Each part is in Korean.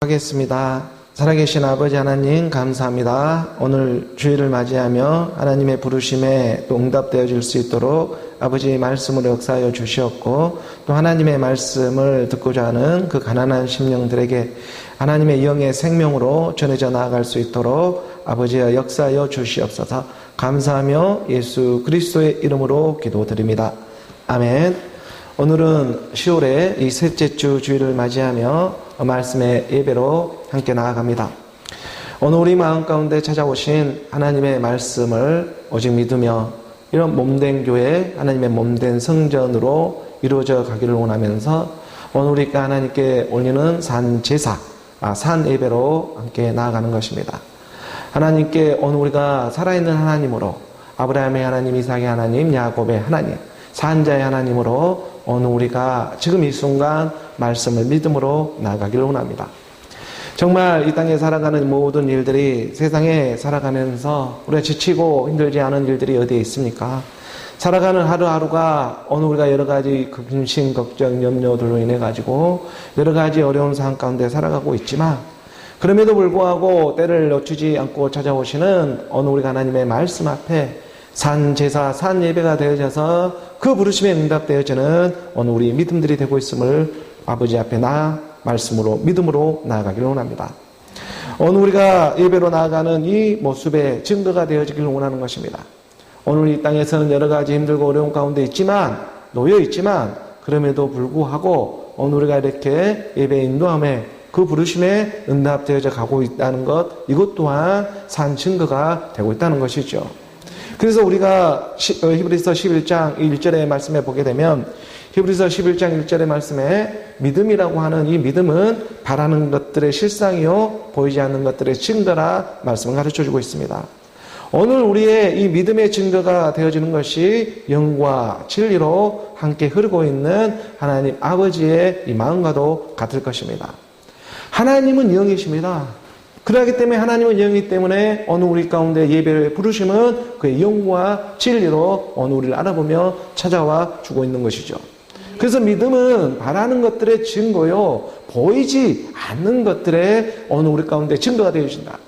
하겠습니다. 살아계신 아버지 하나님 감사합니다. 오늘 주일을 맞이하며 하나님의 부르심에 또 응답되어질 수 있도록 아버지의 말씀으로 역사하여 주시었고, 또 하나님의 말씀을 듣고자 하는 그 가난한 심령들에게 하나님의 영의 생명으로 전해져 나아갈 수 있도록 아버지여 역사하여 주시옵소서. 감사하며 예수 그리스도의 이름으로 기도드립니다. 아멘. 오늘은 10월의 이 셋째 주 주일을 맞이하며 말씀의 예배로 함께 나아갑니다. 오늘 우리 마음 가운데 찾아오신 하나님의 말씀을 오직 믿으며 이런 몸된 교회, 하나님의 몸된 성전으로 이루어져 가기를 원하면서 오늘 우리가 하나님께 올리는 산 제사, 산 예배로 함께 나아가는 것입니다. 하나님께 오늘 우리가 살아있는 하나님으로, 아브라함의 하나님, 이삭의 하나님, 야곱의 하나님, 산자의 하나님으로 오늘 우리가 지금 이 순간 말씀을 믿음으로 나아가기를 원합니다. 정말 이 땅에 살아가는 모든 일들이 세상에 살아가면서 우리가 지치고 힘들지 않은 일들이 어디에 있습니까? 살아가는 하루하루가 오늘 우리가 여러 가지 근심, 걱정, 염려들로 인해 가지고 여러 가지 어려운 상황 가운데 살아가고 있지만, 그럼에도 불구하고 때를 놓치지 않고 찾아오시는 오늘 우리가 하나님의 말씀 앞에 산 제사, 산 예배가 되어져서 그 부르심에 응답되어지는 오늘 우리 믿음들이 되고 있음을 아버지 앞에 말씀으로 믿음으로 나아가기를 원합니다. 오늘 우리가 예배로 나아가는 이 모습의 증거가 되어지기를 원하는 것입니다. 오늘 이 땅에서는 여러 가지 힘들고 어려운 가운데 있지만, 놓여 있지만, 그럼에도 불구하고 오늘 우리가 이렇게 예배 인도함에 그 부르심에 응답되어져 가고 있다는 것, 이것 또한 산 증거가 되고 있다는 것이죠. 그래서 우리가 히브리서 11장 1절의 말씀에 보게 되면, 히브리서 11장 1절의 말씀에 믿음이라고 하는 이 믿음은 바라는 것들의 실상이요 보이지 않는 것들의 증거라 말씀을 가르쳐주고 있습니다. 오늘 우리의 이 믿음의 증거가 되어지는 것이 영과 진리로 함께 흐르고 있는 하나님 아버지의 이 마음과도 같을 것입니다. 하나님은 영이십니다. 그렇기 때문에 하나님은 영이기 때문에 오늘 우리 가운데 예배를 부르심은 그의 영과 진리로 오늘 우리를 알아보며 찾아와 주고 있는 것이죠. 그래서 믿음은 바라는 것들의 증거요, 보이지 않는 것들의 오늘 우리 가운데 증거가 되어진다.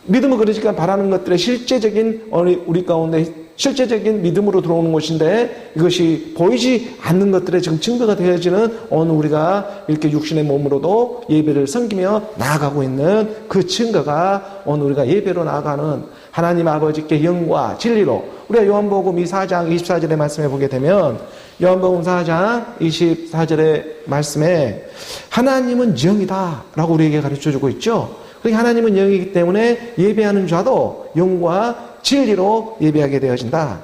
믿음은 그러니까 바라는 것들의 실제적인 우리 가운데 실제적인 믿음으로 들어오는 것인데, 이것이 보이지 않는 것들의 지금 증거가 되어지는 오늘 우리가 이렇게 육신의 몸으로도 예배를 섬기며 나아가고 있는 그 증거가 오늘 우리가 예배로 나아가는 하나님 아버지께 영과 진리로, 우리가 요한복음 4장 24절의 말씀에 보게 되면, 요한복음 4장 24절의 말씀에 하나님은 영이다 라고 우리에게 가르쳐주고 있죠. 그러니까 하나님은 영이기 때문에 예배하는 자도 영과 진리로 예배하게 되어진다.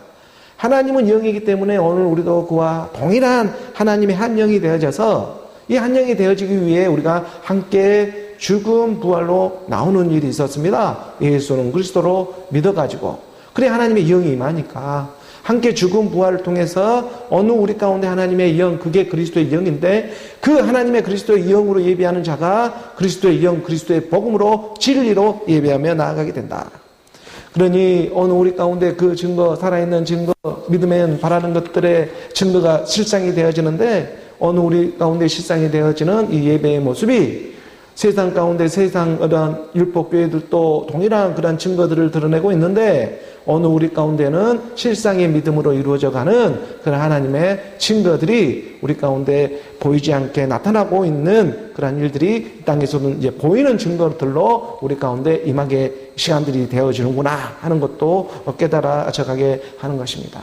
하나님은 영이기 때문에 오늘 우리도 그와 동일한 하나님의 한 영이 되어져서 이 한 영이 되어지기 위해 우리가 함께 죽음 부활로 나오는 일이 있었습니다. 예수는 그리스도로 믿어가지고, 그래 하나님의 영이 임하니까 함께 죽음 부활을 통해서 어느 우리 가운데 하나님의 영, 그게 그리스도의 영인데, 그 하나님의 그리스도의 영으로 예배하는 자가 그리스도의 영, 그리스도의 복음으로 진리로 예배하며 나아가게 된다. 그러니 오늘 우리 가운데 그 증거, 살아있는 증거, 믿음엔 바라는 것들의 증거가 실상이 되어지는데, 오늘 우리 가운데 실상이 되어지는 이 예배의 모습이 세상 가운데 세상 어떤 율법교회들도 동일한 그런 증거들을 드러내고 있는데, 오늘 우리 가운데는 실상의 믿음으로 이루어져가는 그런 하나님의 증거들이 우리 가운데 보이지 않게 나타나고 있는 그런 일들이 이 땅에서는 이제 보이는 증거들로 우리 가운데 임하게 시간들이 되어지는구나 하는 것도 깨달아져가게 하는 것입니다.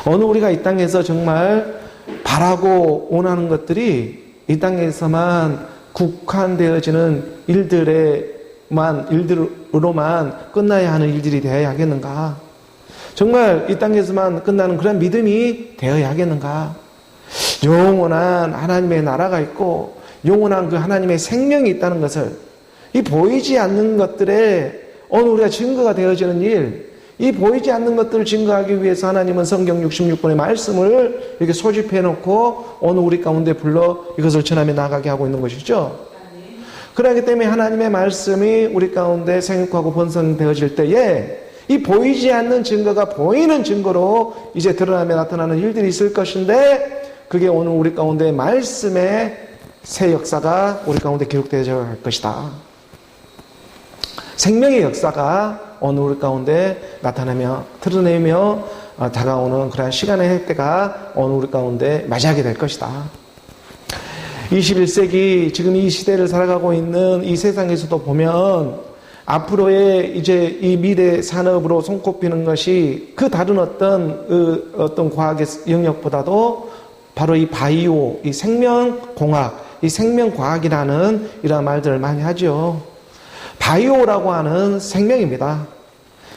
오늘 우리가 이 땅에서 정말 바라고 원하는 것들이 이 땅에서만 국한되어지는 일들로만 끝나야 하는 일들이 되어야 하겠는가? 정말 이 땅에서만 끝나는 그런 믿음이 되어야 하겠는가? 영원한 하나님의 나라가 있고 영원한 그 하나님의 생명이 있다는 것을, 이 보이지 않는 것들에 오늘 우리가 증거가 되어지는 일, 이 보이지 않는 것들을 증거하기 위해서 하나님은 성경 66권의 말씀을 이렇게 소집해 놓고 오늘 우리 가운데 불러 이것을 전하며 나가게 하고 있는 것이죠. 그렇기 때문에 하나님의 말씀이 우리 가운데 생육하고 번성되어질 때에 이 보이지 않는 증거가 보이는 증거로 이제 드러나며 나타나는 일들이 있을 것인데, 그게 오늘 우리 가운데 말씀의 새 역사가 우리 가운데 기록되어져 갈 것이다. 생명의 역사가 오늘 우리 가운데 나타나며 드러내며 다가오는 그러한 시간의 때가 오늘 우리 가운데 맞이하게 될 것이다. 21세기 지금 이 시대를 살아가고 있는 이 세상에서도 보면 앞으로의 이제 이 미래 산업으로 손꼽히는 것이 그 다른 어떤 과학의 영역보다도 바로 이 바이오, 이 생명공학, 이 생명과학이라는 이런 말들을 많이 하죠. 바이오라고 하는 생명입니다.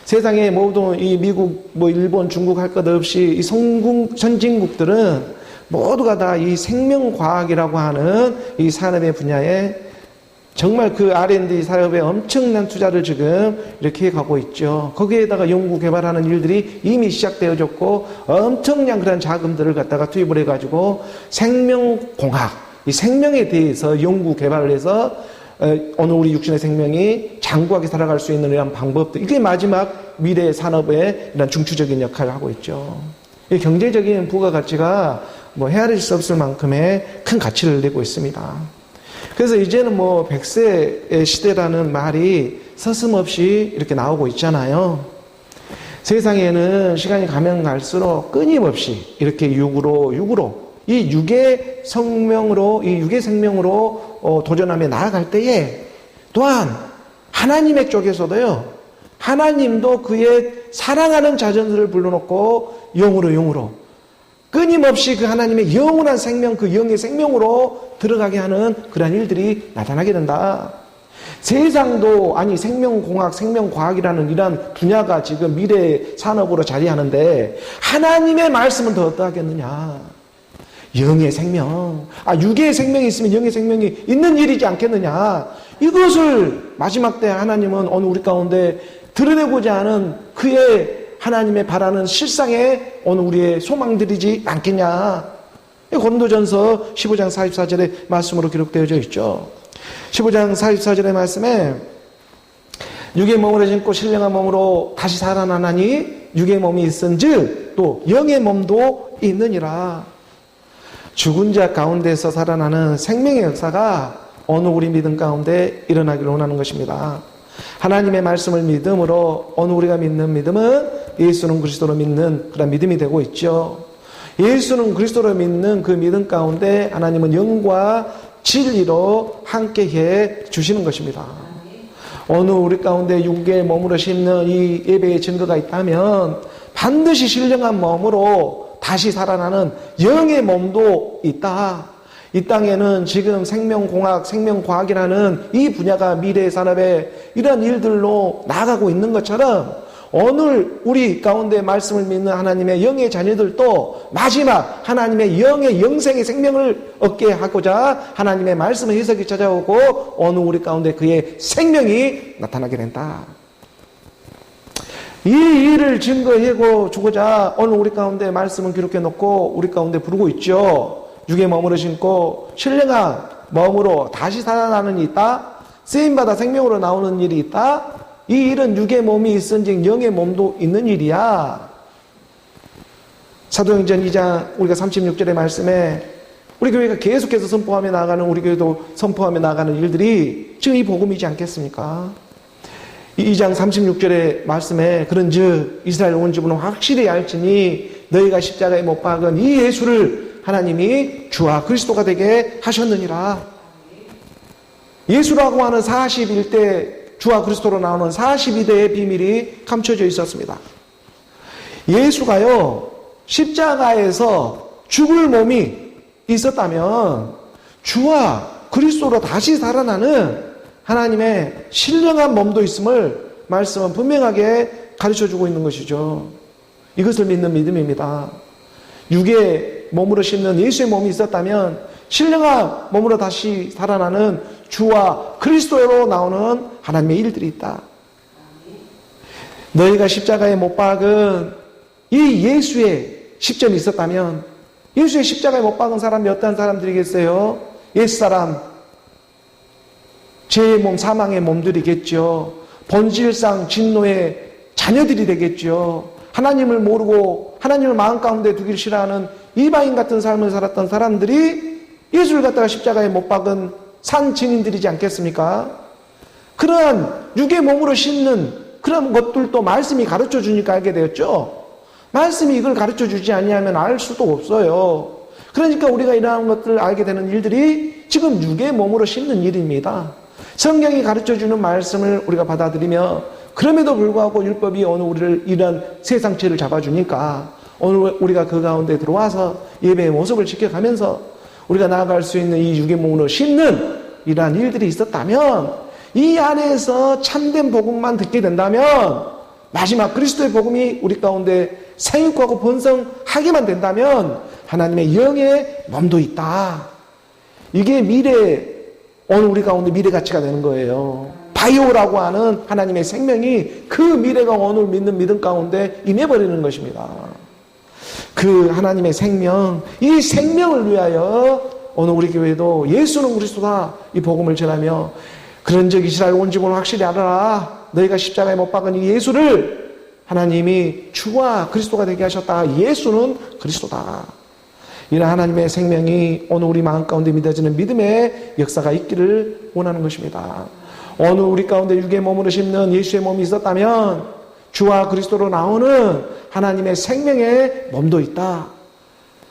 세상의 모든 이 미국, 일본, 중국 할 것 없이 이 선진국들은 모두가 다 이 생명과학이라고 하는 이 산업의 분야에 정말 그 R&D 산업에 엄청난 투자를 지금 이렇게 가고 있죠. 거기에다가 연구 개발하는 일들이 이미 시작되어졌고 엄청난 그런 자금들을 갖다가 투입을 해가지고 생명공학, 이 생명에 대해서 연구 개발을 해서 오늘 우리 육신의 생명이 장구하게 살아갈 수 있는 이런 방법들, 이게 마지막 미래 산업의 이런 중추적인 역할을 하고 있죠. 이 경제적인 부가가치가 헤아릴 수 없을 만큼의 큰 가치를 내고 있습니다. 그래서 이제는 100세의 시대라는 말이 서슴없이 이렇게 나오고 있잖아요. 세상에는 시간이 가면 갈수록 끊임없이 이렇게 육으로 이 육의 생명으로 도전하며 나아갈 때에 또한 하나님의 쪽에서도요, 하나님도 그의 사랑하는 자녀들을 불러놓고 영으로 끊임없이 그 하나님의 영원한 생명, 그 영의 생명으로 들어가게 하는 그러한 일들이 나타나게 된다. 세상도 생명공학, 생명과학이라는 이러한 분야가 지금 미래 산업으로 자리하는데 하나님의 말씀은 더 어떠하겠느냐. 영의 생명, 육의 생명이 있으면 영의 생명이 있는 일이지 않겠느냐. 이것을 마지막 때 하나님은 오늘 우리 가운데 드러내고자 하는 그의 하나님의 바라는 실상에 오늘 우리의 소망들이지 않겠냐. 고린도전서 15장 44절의 말씀으로 기록되어져 있죠. 15장 44절의 말씀에 육의 몸으로 신고 신령한 몸으로 다시 살아나나니 육의 몸이 있은즉 또 영의 몸도 있느니라. 죽은 자 가운데서 살아나는 생명의 역사가 오늘 우리 믿음 가운데 일어나기를 원하는 것입니다. 하나님의 말씀을 믿음으로 오늘 우리가 믿는 믿음은 예수는 그리스도로 믿는 그런 믿음이 되고 있죠. 예수는 그리스도로 믿는 그 믿음 가운데 하나님은 영과 진리로 함께해 주시는 것입니다. 오늘 우리 가운데 육의 몸으로 심는 이 예배의 증거가 있다면 반드시 신령한 몸으로 다시 살아나는 영의 몸도 있다. 이 땅에는 지금 생명공학, 생명과학이라는 이 분야가 미래 산업의 이런 일들로 나아가고 있는 것처럼 오늘 우리 가운데 말씀을 믿는 하나님의 영의 자녀들도 마지막 하나님의 영의 영생의 생명을 얻게 하고자 하나님의 말씀의 해석이 찾아오고 오늘 우리 가운데 그의 생명이 나타나게 된다. 이 일을 증거하고 주고자 오늘 우리 가운데 말씀을 기록해 놓고 우리 가운데 부르고 있죠. 육의 몸으로 신고 신령한 몸으로 다시 살아나는 일이 있다. 쓰임받아 생명으로 나오는 일이 있다. 이 일은 육의 몸이 있은즉 영의 몸도 있는 일이야. 사도행전 2장 우리가 36절의 말씀에 우리 교회가 계속해서 선포하며 나아가는, 우리 교회도 선포하며 나아가는 일들이 지금 이 복음이지 않겠습니까? 2장 36절의 말씀에 그런즉 이스라엘 온 집은 확실히 알지니 너희가 십자가에 못 박은 이 예수를 하나님이 주와 그리스도가 되게 하셨느니라. 예수라고 하는 41대 주와 그리스도로 나오는 42대의 비밀이 감춰져 있었습니다. 예수가요, 십자가에서 죽을 몸이 있었다면 주와 그리스도로 다시 살아나는 하나님의 신령한 몸도 있음을 말씀은 분명하게 가르쳐주고 있는 것이죠. 이것을 믿는 믿음입니다. 육의 몸으로 씹는 예수의 몸이 있었다면 신령한 몸으로 다시 살아나는 주와 그리스도로 나오는 하나님의 일들이 있다. 너희가 십자가에 못 박은 이 예수의 십점이 있었다면 예수의 십자가에 못 박은 사람이 어떤 사람들이겠어요? 옛사람, 죄의 몸, 사망의 몸들이겠죠. 본질상 진노의 자녀들이 되겠죠. 하나님을 모르고 하나님을 마음 가운데 두기를 싫어하는 이방인 같은 삶을 살았던 사람들이 예수를 갖다가 십자가에 못 박은 산 증인들이지 않겠습니까? 그러한 육의 몸으로 씻는 그런 것들도 말씀이 가르쳐 주니까 알게 되었죠. 말씀이 이걸 가르쳐 주지 않냐면 알 수도 없어요. 그러니까 우리가 이러한 것들을 알게 되는 일들이 지금 육의 몸으로 씻는 일입니다. 성경이 가르쳐 주는 말씀을 우리가 받아들이며 그럼에도 불구하고 율법이 오늘 우리를 이런 세상체를 잡아주니까 오늘 우리가 그 가운데 들어와서 예배의 모습을 지켜가면서 우리가 나아갈 수 있는 이 육의 몸으로 씻는 이러한 일들이 있었다면 이 안에서 참된 복음만 듣게 된다면 마지막 그리스도의 복음이 우리 가운데 생육하고 번성하기만 된다면 하나님의 영의 몸도 있다. 이게 오늘 우리 가운데 미래 가치가 되는 거예요. 바이오라고 하는 하나님의 생명이 그 미래가 오늘 믿는 믿음 가운데 임해버리는 것입니다. 그 하나님의 생명, 이 생명을 위하여 오늘 우리 교회도 예수는 그리스도다 이 복음을 전하며 그런즉 이스라엘 온 집은 확실히 알아라. 너희가 십자가에 못 박은 이 예수를 하나님이 주와 그리스도가 되게 하셨다. 예수는 그리스도다. 이런 하나님의 생명이 오늘 우리 마음 가운데 믿어지는 믿음의 역사가 있기를 원하는 것입니다. 오늘 우리 가운데 육의 몸으로 심는 예수의 몸이 있었다면 주와 그리스도로 나오는 하나님의 생명의 몸도 있다.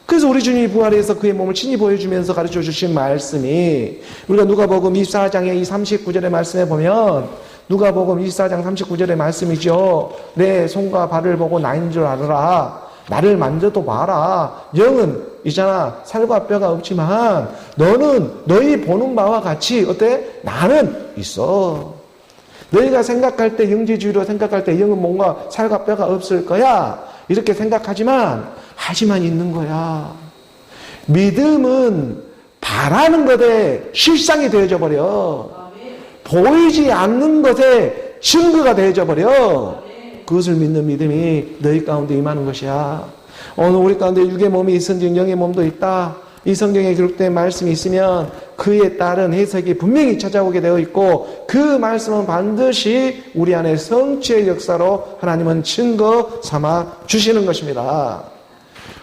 그래서 우리 주님이 부활해서 그의 몸을 친히 보여주면서 가르쳐 주신 말씀이 우리가 누가복음 24장의 이 39절의 말씀에 보면 누가복음 24장 39절의 말씀이죠. 내 손과 발을 보고 나인 줄 알아라. 나를 만져도 봐라. 영은 있잖아. 살과 뼈가 없지만 너는 너희 보는 바와 같이 어때? 나는 있어. 너희가 생각할 때 영지주의로 생각할 때 영은 뭔가 살과 뼈가 없을 거야. 이렇게 생각하지만 있는 거야. 믿음은 바라는 것에 실상이 되어져 버려. 보이지 않는 것에 증거가 되어져 버려. 그것을 믿는 믿음이 너희 가운데 임하는 것이야. 오늘 우리 가운데 육의 몸이 있은즉 영의 몸도 있다. 이 성경에 기록된 말씀이 있으면 그에 따른 해석이 분명히 찾아오게 되어 있고 그 말씀은 반드시 우리 안에 성취의 역사로 하나님은 증거 삼아 주시는 것입니다.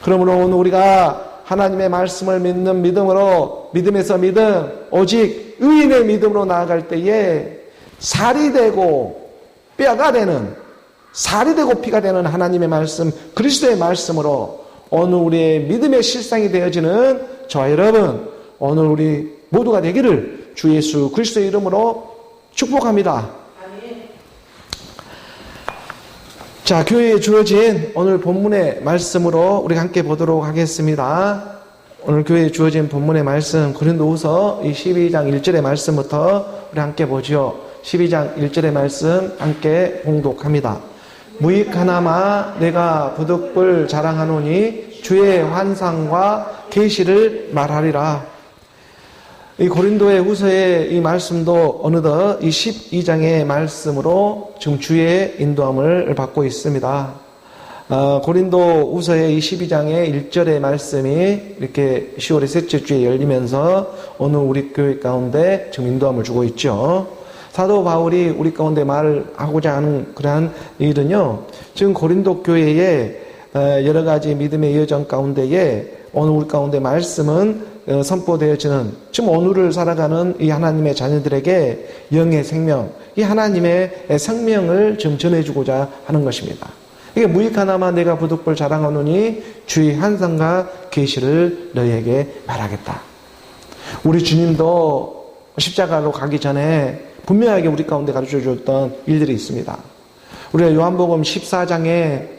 그러므로 오늘 우리가 하나님의 말씀을 믿는 믿음으로 믿음에서 믿음 오직 의인의 믿음으로 나아갈 때에 살이 되고 뼈가 되는 살이 되고 피가 되는 하나님의 말씀 그리스도의 말씀으로 오늘 우리의 믿음의 실상이 되어지는 저와 여러분 오늘 우리 모두가 되기를 주 예수 그리스도의 이름으로 축복합니다. 자, 교회에 주어진 오늘 본문의 말씀으로 우리가 함께 보도록 하겠습니다. 오늘 교회에 주어진 본문의 말씀 고린도후서 12장 1절의 말씀부터 우리 함께 보죠. 12장 1절의 말씀 함께 봉독합니다. 무익 하나마 내가 부득불 자랑하노니 주의 환상과 계시를 말하리라. 이 고린도의 후서의 이 말씀도 어느덧 이 12장의 말씀으로 지금 주의 인도함을 받고 있습니다. 고린도 후서의 이 12장의 1절의 말씀이 이렇게 10월의 셋째 주에 열리면서 오늘 우리 교회 가운데 지금 인도함을 주고 있죠. 사도 바울이 우리 가운데 말을 하고자 하는 그러한 일은요, 지금 고린도 교회의 여러 가지 믿음의 여정 가운데에 오늘 우리 가운데 말씀은 선포되어지는 지금 오늘을 살아가는 이 하나님의 자녀들에게 영의 생명, 이 하나님의 생명을 좀 전해주고자 하는 것입니다. 이게 무익 하나마 내가 부득불 자랑하노니 주의 환상과 계시를 너희에게 말하겠다. 우리 주님도 십자가로 가기 전에 분명하게 우리 가운데 가르쳐 주었던 일들이 있습니다. 우리가 요한복음 14장에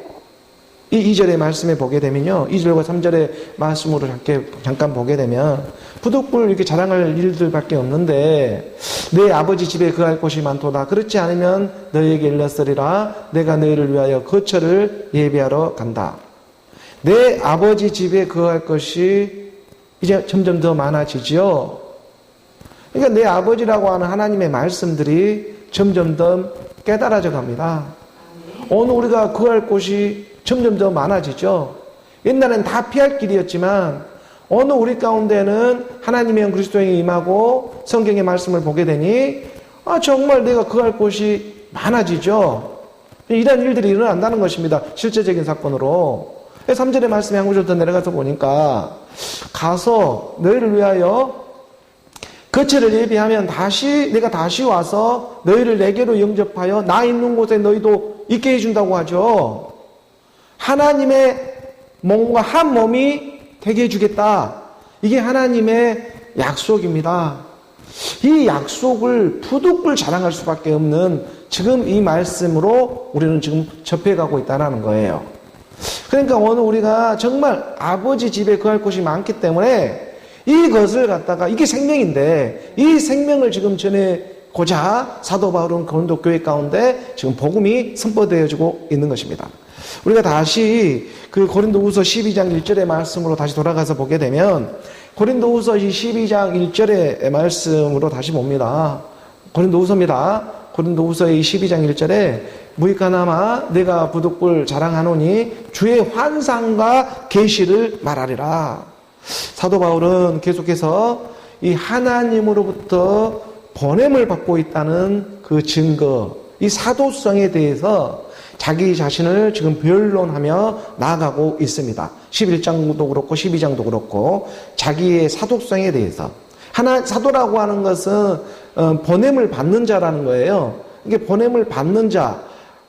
이 2절의 말씀에 보게 되면요, 2절과 3절의 말씀으로 잠깐 보게 되면 부득불 이렇게 자랑할 일들밖에 없는데 내 아버지 집에 거할 곳이 많도다. 그렇지 않으면 너희에게 일렀으리라. 내가 너희를 위하여 거처를 예비하러 간다. 내 아버지 집에 거할 것이 이제 점점 더 많아지죠. 그러니까 내 아버지라고 하는 하나님의 말씀들이 점점 더 깨달아져 갑니다. 오늘 우리가 거할 곳이 점점 더 많아지죠. 옛날엔 다 피할 길이었지만 오늘 우리 가운데는 하나님의 영 그리스도의 영이 임하고 성경의 말씀을 보게 되니 정말 내가 거할 곳이 많아지죠. 이런 일들이 일어난다는 것입니다. 실제적인 사건으로. 3절의 말씀에 한 구절 더 내려가서 보니까 가서 너희를 위하여 거처를 예비하면 내가 다시 와서 너희를 내게로 영접하여 나 있는 곳에 너희도 있게 해준다고 하죠. 하나님의 몸과 한 몸이 되게 해주겠다. 이게 하나님의 약속입니다. 이 약속을 부득불 자랑할 수밖에 없는 지금 이 말씀으로 우리는 지금 접해가고 있다는 거예요. 그러니까 오늘 우리가 정말 아버지 집에 거할 곳이 많기 때문에 이것을 갖다가 이게 생명인데 이 생명을 지금 전해고자 사도 바울은 고린도 교회 가운데 지금 복음이 선포되어지고 있는 것입니다. 우리가 다시 그 고린도후서 12장 1절의 말씀으로 다시 돌아가서 보게 되면 고린도후서 12장 1절의 말씀으로 다시 봅니다. 고린도후서입니다. 고린도후서의 12장 1절에 무익하나마 내가 부득불 자랑하노니 주의 환상과 계시를 말하리라. 사도 바울은 계속해서 이 하나님으로부터 보냄을 받고 있다는 그 증거, 이 사도성에 대해서 자기 자신을 지금 변론하며 나아가고 있습니다. 11장도 그렇고 12장도 그렇고 자기의 사도성에 대해서 사도라고 하는 것은 보냄을 받는 자라는 거예요. 이게 보냄을 받는 자,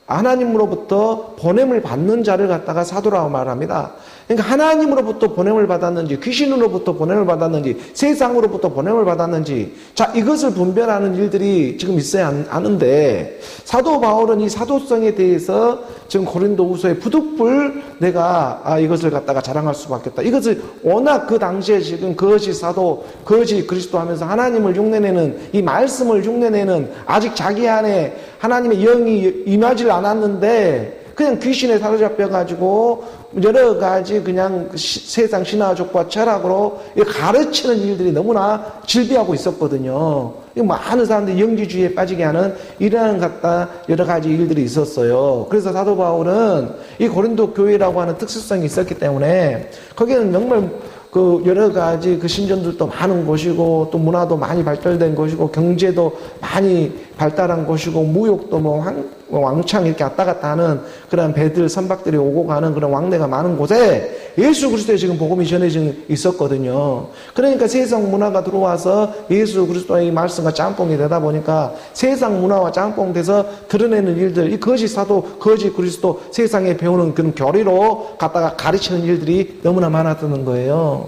하나님으로부터 보냄을 받는 자를 갖다가 사도라고 말합니다. 그러니까 하나님으로부터 보냄을 받았는지 귀신으로부터 보냄을 받았는지 세상으로부터 보냄을 받았는지 자 이것을 분별하는 일들이 지금 있어야 하는데 사도 바울은 이 사도성에 대해서 지금 고린도후서에 부득불 내가 이것을 갖다가 자랑할 수밖에 없다. 이것을 워낙 그 당시에 지금 거짓 사도 거짓 그리스도 하면서 하나님을 흉내내는 이 말씀을 흉내내는 아직 자기 안에 하나님의 영이 임하지 않았는데 그냥 귀신에 사로잡혀가지고 여러 가지 그냥 세상 신화족과 철학으로 가르치는 일들이 너무나 질비하고 있었거든요. 많은 사람들이 영지주의에 빠지게 하는 이러한 여러 가지 일들이 있었어요. 그래서 사도 바울은 이 고린도 교회라고 하는 특수성이 있었기 때문에 거기는 정말 그 여러 가지 그 신전들도 많은 곳이고 또 문화도 많이 발달된 곳이고 경제도 많이 발달한 곳이고 무역도 왕창 이렇게 왔다 갔다 하는 그런 배들 선박들이 오고 가는 그런 왕래가 많은 곳에 예수 그리스도의 지금 복음이 전해져 있었거든요. 그러니까 세상 문화가 들어와서 예수 그리스도의 말씀과 짬뽕이 되다 보니까 세상 문화와 짬뽕돼서 드러내는 일들, 이 거짓 사도, 거짓 그리스도 세상에 배우는 그런 교리로 갖다가 가르치는 일들이 너무나 많았던 거예요.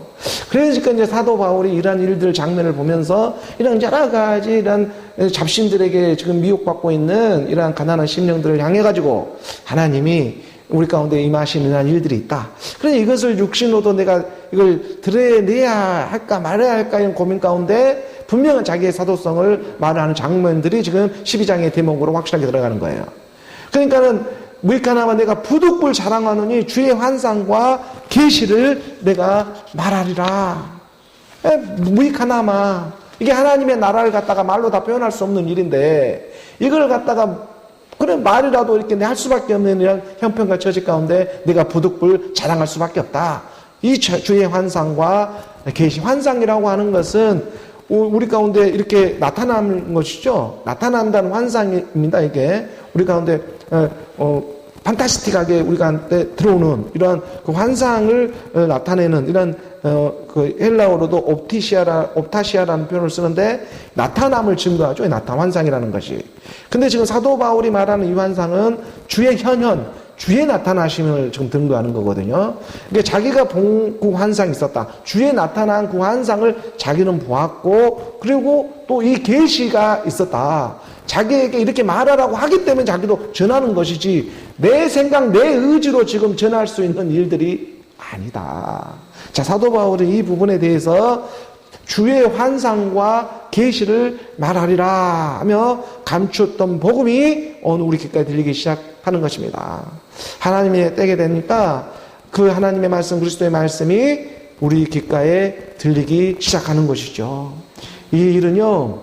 그러니까 이제 사도 바울이 이러한 일들 장면을 보면서 이런 여러 가지 이런 잡신들에게 지금 미혹받고 있는 이러한 가난한 심령들을 향해 가지고 하나님이 우리 가운데 임하시는 이러한 일들이 있다. 그러니 이것을 육신으로도 내가 이걸 드러내야 할까 말아야 할까 이런 고민 가운데 분명한 자기의 사도성을 말하는 장면들이 지금 12장의 대목으로 확실하게 들어가는 거예요. 그러니까는 무익하나마 내가 부득불 자랑하노니 주의 환상과 계시를 내가 말하리라. 무익하나마 이게 하나님의 나라를 갖다가 말로 다 표현할 수 없는 일인데 이걸 갖다가 그런 말이라도 이렇게 할 수밖에 없는 이런 형편과 처지 가운데 내가 부득불 자랑할 수밖에 없다. 이 주의 환상과 계시, 환상이라고 하는 것은 우리 가운데 이렇게 나타나는 것이죠. 나타난다는 환상입니다. 이게 우리 가운데 판타스틱하게 우리 가운데 들어오는 이러한 그 환상을 나타내는 이런 그 헬라어로도 옵타시아라는 표현을 쓰는데 나타남을 증거하죠. 환상이라는 것이. 근데 지금 사도 바울이 말하는 이 환상은 주의 현현, 주의 나타나심을 지금 증거하는 거거든요. 그러니까 자기가 본 그 환상이 있었다. 주의 나타난 그 환상을 자기는 보았고 그리고 또 이 계시가 있었다. 자기에게 이렇게 말하라고 하기 때문에 자기도 전하는 것이지 내 생각, 내 의지로 지금 전할 수 있는 일들이 아니다. 자, 사도 바울이 이 부분에 대해서 주의 환상과 계시를 말하리라 하며 감추었던 복음이 오늘 우리 귓가에 들리기 시작하는 것입니다. 하나님의 때게 되니까 그 하나님의 말씀, 그리스도의 말씀이 우리 귓가에 들리기 시작하는 것이죠. 이 일은요,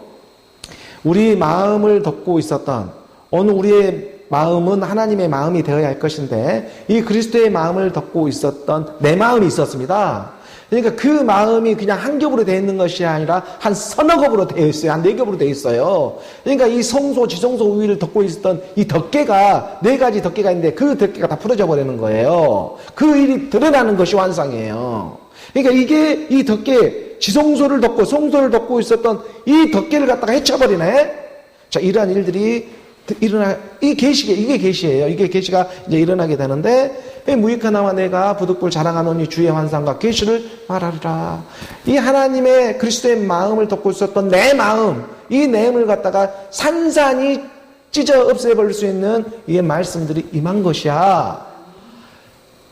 우리 마음을 덮고 있었던 어느 우리의 마음은 하나님의 마음이 되어야 할 것인데 이 그리스도의 마음을 덮고 있었던 내 마음이 있었습니다. 그러니까 그 마음이 그냥 한 겹으로 되어 있는 것이 아니라 한 서너 겹으로 되어 있어요. 한 네 겹으로 되어 있어요. 그러니까 이 성소, 지성소 위를 덮고 있었던 이 덮개가 네 가지 덮개가 있는데 그 덮개가 다 풀어져 버리는 거예요. 그 일이 드러나는 것이 환상이에요. 그러니까 이게 이 덮개, 지성소를 덮고 성소를 덮고 있었던 이 덮개를 갖다가 해쳐버리네. 자, 이러한 일들이 이게 계시예요. 이게 계시가 이제 일어나게 되는데, 무익하나와 내가 부득불 자랑하노니 주의 환상과 계시를 말하리라. 이 하나님의 그리스도의 마음을 덮고 있었던 내 마음, 이 내음을 갖다가 산산이 찢어 없애버릴 수 있는 이 말씀들이 임한 것이야.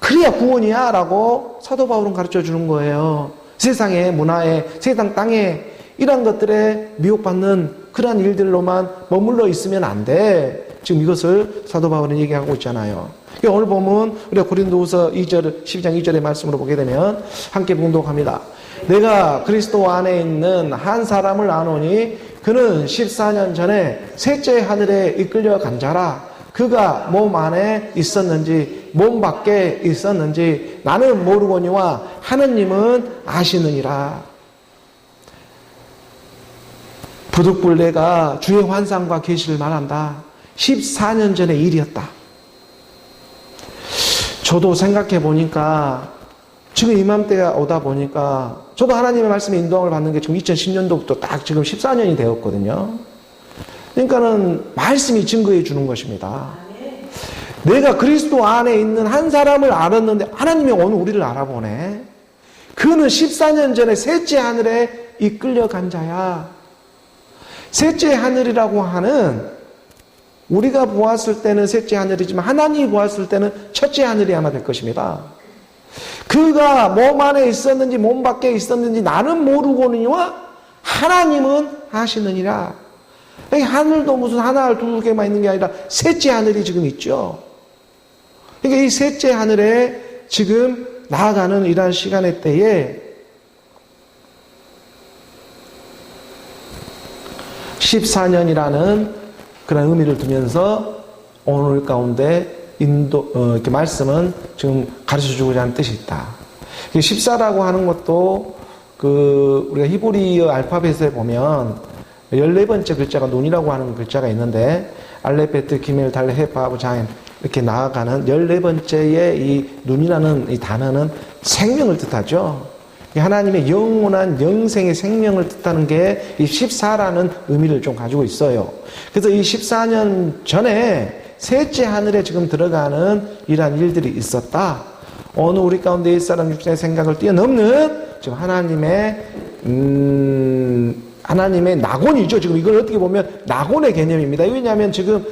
그래야 구원이야 라고 사도 바울은 가르쳐 주는 거예요. 세상의 문화에, 세상 땅에 이런 것들에 미혹받는 그러한 일들로만 머물러 있으면 안 돼. 지금 이것을 사도 바울은 얘기하고 있잖아요. 오늘 보면 우리가 고린도후서 2절, 12장 2절의 말씀으로 보게 되면 함께 봉독합니다. 내가 그리스도 안에 있는 한 사람을 아노니 그는 14년 전에 셋째 하늘에 이끌려 간 자라. 그가 몸 안에 있었는지 몸 밖에 있었는지 나는 모르거니와 하느님은 아시느니라. 부득불 내가 주의 환상과 계시를 말한다. 14년 전의 일이었다. 저도 생각해 보니까 지금 이맘때가 오다 보니까 저도 하나님의 말씀에 인도함을 받는 게 지금 2010년도부터 딱 지금 14년이 되었거든요. 그러니까는 말씀이 증거해 주는 것입니다. 내가 그리스도 안에 있는 한 사람을 알았는데 하나님이 오늘 우리를 알아보네. 그는 14년 전에 셋째 하늘에 이끌려 간 자야. 셋째 하늘이라고 하는 우리가 보았을 때는 셋째 하늘이지만 하나님이 보았을 때는 첫째 하늘이 아마 될 것입니다. 그가 몸 안에 있었는지 몸 밖에 있었는지 나는 모르거니와 하나님은 아시느니라. 하늘도 무슨 하나 두 개만 있는 게 아니라 셋째 하늘이 지금 있죠. 그러니까 이 셋째 하늘에 지금 나아가는 이러한 시간의 때에 14년이라는 그런 의미를 두면서 오늘 가운데 이렇게 말씀은 지금 가르쳐 주고자 하는 뜻이 있다. 14라고 하는 것도 우리가 히브리어 알파벳에 보면 14번째 글자가 눈이라고 하는 글자가 있는데 알렙, 베트, 기멜, 달레, 헤, 바브, 자인 이렇게 나아가는 14번째의 이 눈이라는 이 단어는 생명을 뜻하죠. 하나님의 영원한 영생의 생명을 뜻하는 게 이 14라는 의미를 좀 가지고 있어요. 그래서 이 14년 전에 셋째 하늘에 지금 들어가는 이러한 일들이 있었다. 어느 우리 가운데 일사람 육신의 생각을 뛰어넘는 지금 하나님의 낙원이죠. 지금 이걸 어떻게 보면 낙원의 개념입니다. 왜냐하면 지금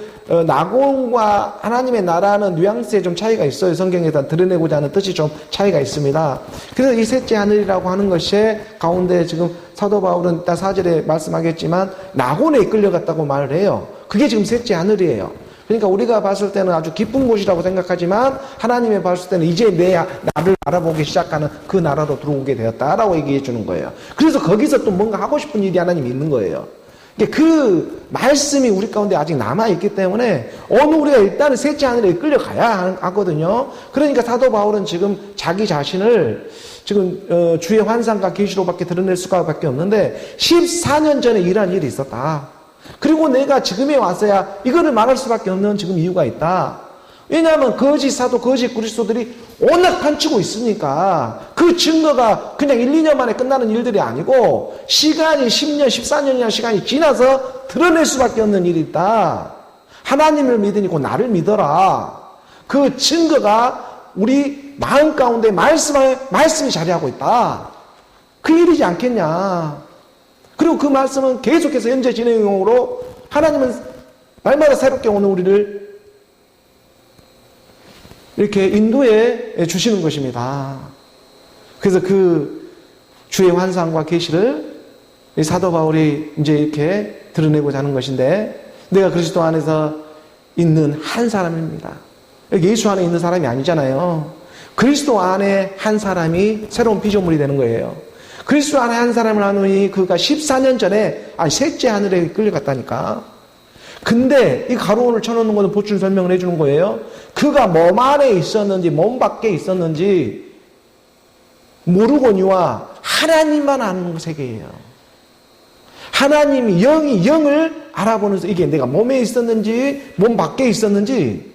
낙원과 하나님의 나라는 뉘앙스에 좀 차이가 있어요. 성경에다 드러내고자 하는 뜻이 좀 차이가 있습니다. 그래서 이 셋째 하늘이라고 하는 것이 가운데 지금 사도 바울은 이따 4절에 말씀하겠지만 낙원에 이끌려갔다고 말을 해요. 그게 지금 셋째 하늘이에요. 그러니까 우리가 봤을 때는 아주 기쁜 곳이라고 생각하지만 하나님이 봤을 때는 이제 나를 알아보기 시작하는 그 나라로 들어오게 되었다라고 얘기해 주는 거예요. 그래서 거기서 또 뭔가 하고 싶은 일이 하나님이 있는 거예요. 그 말씀이 우리 가운데 아직 남아있기 때문에 오늘 우리가 일단은 셋째 하늘에 끌려가야 하거든요. 그러니까 사도 바울은 지금 자기 자신을 지금 주의 환상과 계시로밖에 드러낼 수가 밖에 없는데 14년 전에 이러한 일이 있었다. 그리고 내가 지금에 와서야 이거를 말할 수밖에 없는 지금 이유가 있다. 왜냐하면 거짓 사도, 거짓 그리스도들이 워낙 판치고 있으니까 그 증거가 그냥 1, 2년 만에 끝나는 일들이 아니고 시간이 10년, 14년이나 시간이 지나서 드러낼 수밖에 없는 일이 있다. 하나님을 믿으니 곧 나를 믿어라. 그 증거가 우리 마음 가운데 말씀이 자리하고 있다. 그 일이지 않겠냐. 그리고 그 말씀은 계속해서 현재 진행형으로 하나님은 날마다 새롭게 오는 우리를 이렇게 인도해 주시는 것입니다. 그래서 그 주의 환상과 계시를 사도 바울이 이제 이렇게 드러내고자 하는 것인데 내가 그리스도 안에서 있는 한 사람입니다. 예수 안에 있는 사람이 아니잖아요. 그리스도 안에 한 사람이 새로운 피조물이 되는 거예요. 그리스도 안에 한 사람을 하노니 그가 14년 전에 셋째 하늘에 끌려갔다니까. 근데 이 가로원을 쳐놓는 것은 보충 설명을 해주는 거예요. 그가 몸 안에 있었는지 몸 밖에 있었는지 모르거니와 하나님만 아는 세계예요. 하나님이 영이 영을 알아보면서 이게 내가 몸에 있었는지 몸 밖에 있었는지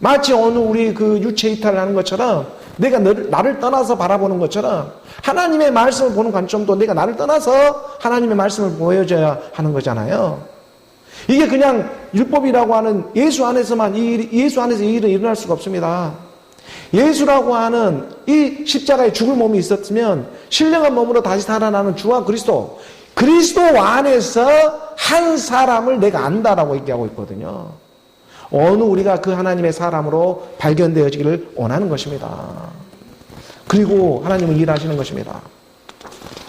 마치 오늘 우리 그 유체 이탈을 하는 것처럼 내가 나를 떠나서 바라보는 것처럼 하나님의 말씀을 보는 관점도 내가 나를 떠나서 하나님의 말씀을 보여줘야 하는 거잖아요. 이게 그냥 율법이라고 하는 예수 안에서만 예수 안에서 이 일은 일어날 수가 없습니다. 예수라고 하는 이 십자가에 죽을 몸이 있었으면 신령한 몸으로 다시 살아나는 주와 그리스도 안에서 한 사람을 내가 안다라고 얘기하고 있거든요. 어느 우리가 그 하나님의 사람으로 발견되어지기를 원하는 것입니다. 그리고 하나님은 일하시는 것입니다.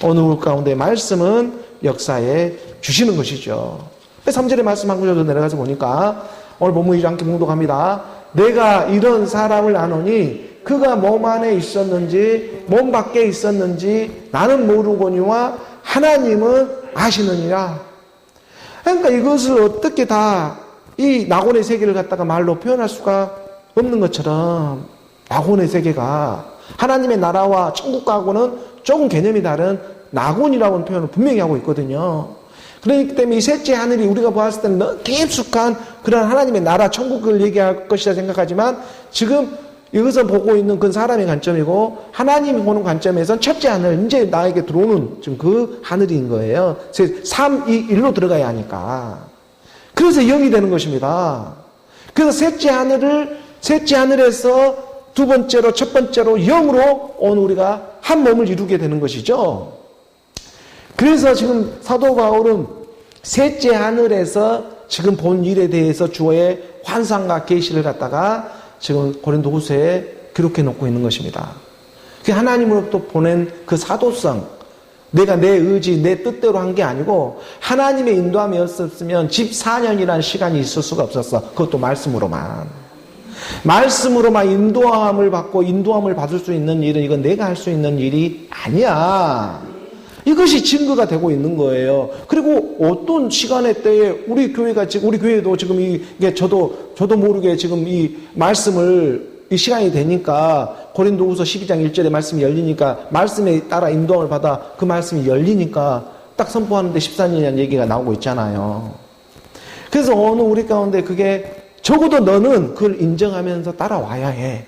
어느 우리 가운데 말씀은 역사에 주시는 것이죠. 3절의 말씀 한 구절 더 내려가서 보니까 오늘 본문 2장 봉독합니다. 내가 이런 사람을 아노니 그가 몸 안에 있었는지 몸 밖에 있었는지 나는 모르거니와 하나님은 아시느니라. 그러니까 이것을 어떻게 다 이 낙원의 세계를 갖다가 말로 표현할 수가 없는 것처럼 낙원의 세계가 하나님의 나라와 천국과는 조금 개념이 다른 낙원이라는 표현을 분명히 하고 있거든요. 그렇기 때문에 이 셋째 하늘이 우리가 보았을 때는 너무 깊숙한 그런 하나님의 나라 천국을 얘기할 것이라 생각하지만 지금 이것을 보고 있는 그 사람의 관점이고 하나님이 보는 관점에서는 첫째 하늘, 이제 나에게 들어오는 지금 그 하늘인 거예요. 3, 2, 1로 들어가야 하니까. 그래서 0이 되는 것입니다. 그래서 셋째 하늘에서 두 번째로, 첫 번째로 0으로 오늘 우리가 한 몸을 이루게 되는 것이죠. 그래서 지금 사도 바울은 셋째 하늘에서 지금 본 일에 대해서 주의 환상과 계시를 갖다가 지금 고린도후서에 기록해 놓고 있는 것입니다. 그 하나님으로부터 보낸 그 사도성, 내가 내 의지, 내 뜻대로 한 게 아니고 하나님의 인도함이 없었으면 14년이라는 시간이 있을 수가 없었어. 그것도 말씀으로만 인도함을 받고 인도함을 받을 수 있는 일은 이건 내가 할 수 있는 일이 아니야. 이것이 증거가 되고 있는 거예요. 그리고 어떤 시간의 때에 우리 교회도 지금 이게 저도 모르게 지금 이 말씀을 이 시간이 되니까 고린도후서 12장 1절에 말씀이 열리니까 말씀에 따라 인도함을 받아 그 말씀이 열리니까 딱 선포하는데 14년이라는 얘기가 나오고 있잖아요. 그래서 어느 우리 가운데 그게 적어도 너는 그걸 인정하면서 따라와야 해.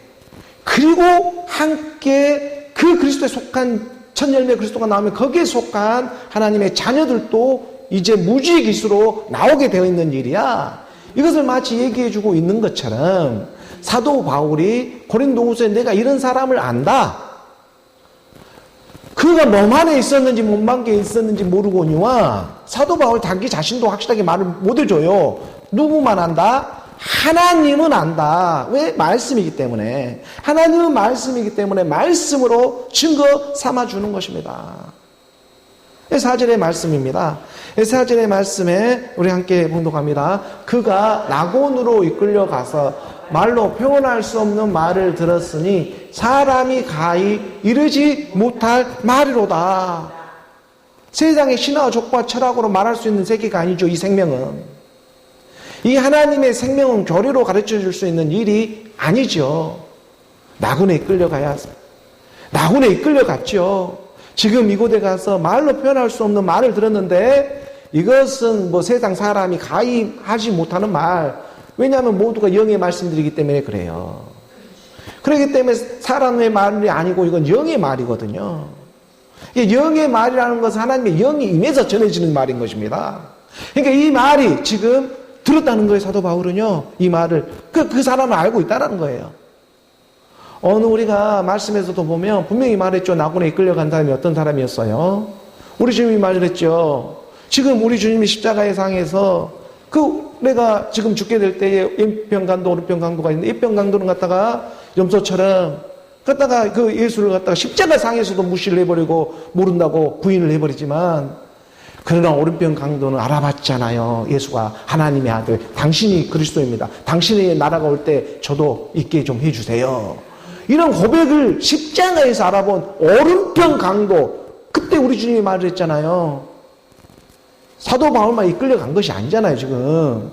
그리고 함께 그 그리스도에 속한 첫 열매 그리스도가 나오면 거기에 속한 하나님의 자녀들도 이제 무지의 기수로 나오게 되어 있는 일이야. 이것을 마치 얘기해주고 있는 것처럼 사도 바울이 고린도후서에 내가 이런 사람을 안다. 그가 몸 안에 있었는지 몸 밖에 있었는지 모르거니와 사도 바울 자기 자신도 확실하게 말을 못 해줘요. 누구만 안다? 하나님은 안다. 왜? 말씀이기 때문에. 하나님은 말씀이기 때문에 말씀으로 증거 삼아주는 것입니다. 4절의 말씀입니다. 4절의 말씀에 우리 함께 봉독합니다. 그가 낙원으로 이끌려가서 말로 표현할 수 없는 말을 들었으니 사람이 가히 이르지 못할 말이로다. 세상의 신화와 족보와 철학으로 말할 수 있는 세계가 아니죠. 이 생명은. 이 하나님의 생명은 교리로 가르쳐 줄 수 있는 일이 아니죠. 낙원에 이끌려갔죠. 지금 이곳에 가서 말로 표현할 수 없는 말을 들었는데 이것은 뭐 세상 사람이 가히 하지 못하는 말. 왜냐하면 모두가 영의 말씀들이기 때문에 그래요. 그렇기 때문에 사람의 말이 아니고 이건 영의 말이거든요. 영의 말이라는 것은 하나님의 영이 임해서 전해지는 말인 것입니다. 그러니까 이 말이 지금 들었다는 거예요. 사도 바울은요. 이 말을 그 사람을 알고 있다는 거예요. 어느 우리가 말씀에서도 보면 분명히 말했죠. 낙원에 이끌려간 사람이 어떤 사람이었어요. 우리 주님이 말을 했죠. 지금 우리 주님이 십자가의 상에서 내가 지금 죽게 될 때에 왼편 강도 오른편 강도가 있는데 왼편 강도는 갖다가 염소처럼 갖다가 그 예수를 갖다가 십자가 상에서도 무시를 해버리고 모른다고 부인을 해버리지만 그러나 오른편 강도는 알아봤잖아요. 예수가 하나님의 아들, 당신이 그리스도입니다. 당신의 나라가 올 때 저도 있게 좀 해주세요. 이런 고백을 십자가에서 알아본 오른편 강도, 그때 우리 주님이 말을 했잖아요. 사도 바울만 이끌려간 것이 아니잖아요. 지금